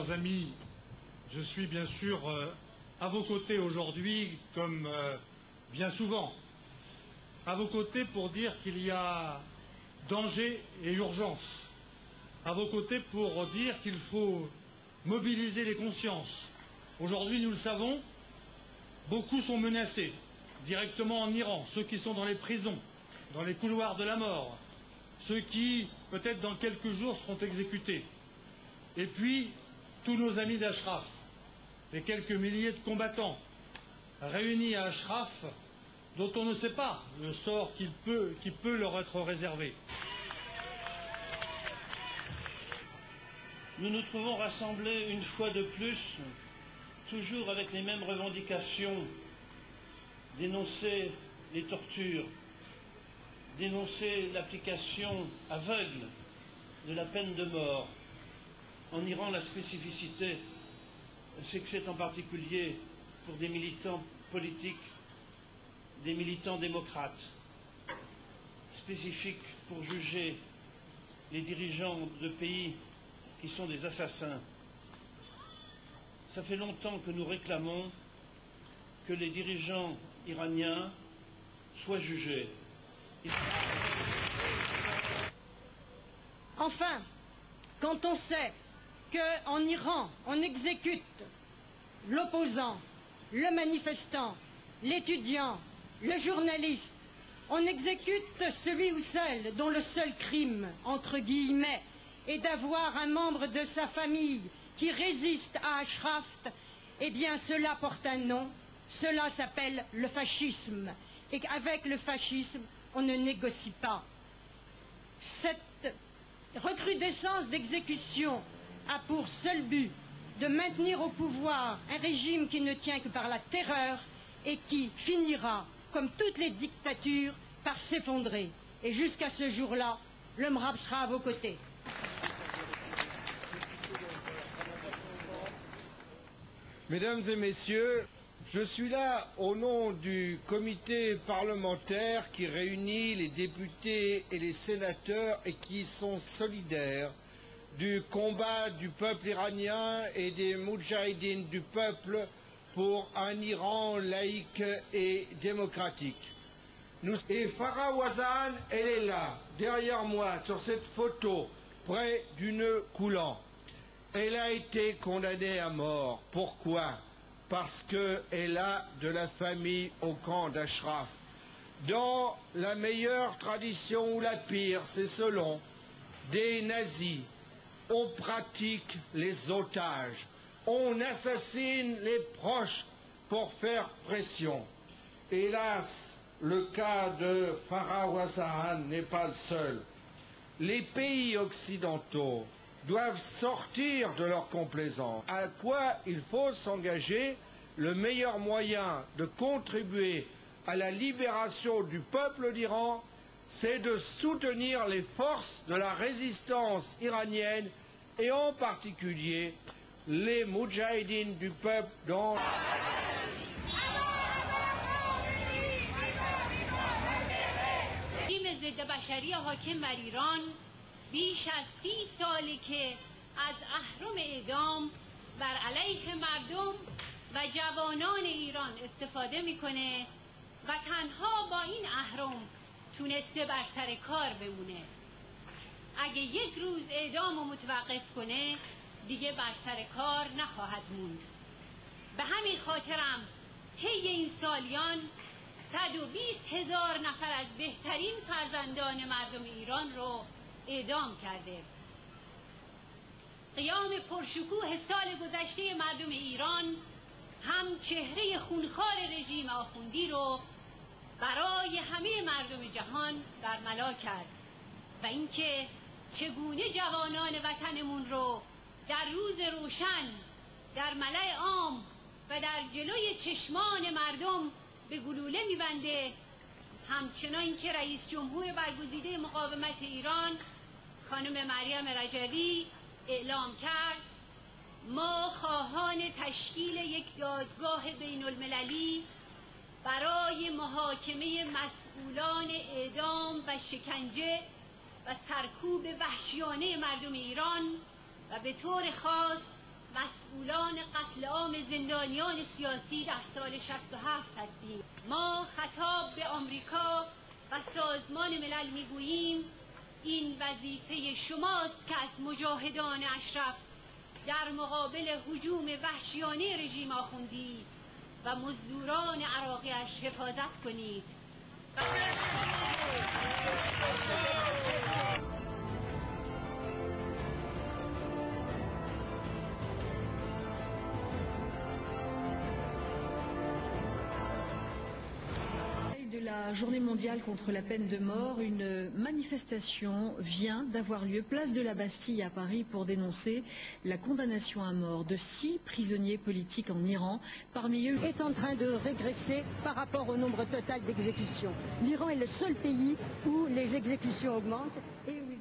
chers amis, je suis bien sûr à vos côtés aujourd'hui, comme bien souvent, à vos côtés pour dire qu'il y a danger et urgence, à vos côtés pour dire qu'il faut mobiliser les consciences. Aujourd'hui, nous le savons, beaucoup sont menacés, directement en Iran, ceux qui sont dans les prisons, dans les couloirs de la mort, ceux qui, peut-être dans quelques jours, seront exécutés. Et puis, tous nos amis d'Ashraf, les quelques milliers de combattants réunis à Ashraf, dont on ne sait pas le sort qui peut leur être réservé. Nous nous trouvons rassemblés une fois de plus, toujours avec les mêmes revendications, dénoncer les tortures, dénoncer l'application aveugle de la peine de mort. En Iran, la spécificité, c'est que c'est en particulier pour des militants politiques, des militants démocrates, spécifique pour juger les dirigeants de pays qui sont des assassins. Ça fait longtemps que nous réclamons que les dirigeants iraniens soient jugés. Enfin, quand on sait qu'en Iran, on exécute l'opposant, le manifestant, l'étudiant, le journaliste, on exécute celui ou celle dont le seul crime, entre guillemets, est d'avoir un membre de sa famille qui résiste à Ashraf, eh bien cela porte un nom, cela s'appelle le fascisme. Et qu'avec le fascisme, on ne négocie pas. Cette recrudescence d'exécution a pour seul but de maintenir au pouvoir un régime qui ne tient que par la terreur et qui finira, comme toutes les dictatures, par s'effondrer. Et jusqu'à ce jour-là, le MRAP sera à vos côtés. Mesdames et messieurs, je suis là au nom du comité parlementaire qui réunit les députés et les sénateurs et qui sont solidaires du combat du peuple iranien et des moudjahidines du peuple pour un Iran laïque et démocratique. Et Farah Wazan, elle est là, derrière moi, sur cette photo, près du nœud coulant. Elle a été condamnée à mort. Pourquoi ? Parce qu'elle a de la famille au camp d'Ashraf. Dans la meilleure tradition ou la pire, c'est selon des nazis, on pratique les otages, on assassine les proches pour faire pression. Hélas, le cas de Farah Wazan n'est pas le seul. Les pays occidentaux doivent sortir de leur complaisance. À quoi il faut s'engager? Le meilleur moyen de contribuer à la libération du peuple d'Iran, c'est de soutenir les forces de la résistance iranienne et en particulier les moudjahidines du peuple dont... ضد بشری حاکم بر ایران بیش از 30 سالی که از اهرم اعدام بر علیه مردم و جوانان ایران استفاده میکنه و تنها با این اهرم تونسته بر سر کار بمونه. اگه یک روز اعدام رو متوقف کنه دیگه بر سر کار نخواهد موند. به همین خاطرم طی این سالیان 120,000 نفر از بهترین فرزندان مردم ایران رو اعدام کرده. قیام پرشکوه سال گذشته مردم ایران هم چهره خونخوار رژیم آخوندی رو برای همه مردم جهان برملا کرد و اینکه چگونه جوانان وطنمون رو در روز روشن در ملأ عام و در جلوی چشمان مردم به گلوله میبنده، همچنان که رئیس جمهور برگزیده مقاومت ایران خانم مریم رجوی اعلام کرد ما خواهان تشکیل یک دادگاه بین المللی برای محاکمه مسئولان اعدام و شکنجه و سرکوب وحشیانه مردم ایران و به طور خاص مسئولان قتل عام زندانیان سیاسی در سال 67 هستیم. ما خطاب به آمریکا و سازمان ملل میگوییم این وظیفه شماست که از مجاهدان اشرف در مقابل هجوم وحشیانه رژیم آخوندی و مزدوران عراقی‌اش حفاظت کنید. De la journée mondiale contre la peine de mort, une manifestation vient d'avoir lieu place de la Bastille à Paris pour dénoncer la condamnation à mort de 6 prisonniers politiques en Iran. Parmi eux est en train de régresser par rapport au nombre total d'exécutions. L'Iran est le seul pays où les exécutions augmentent et où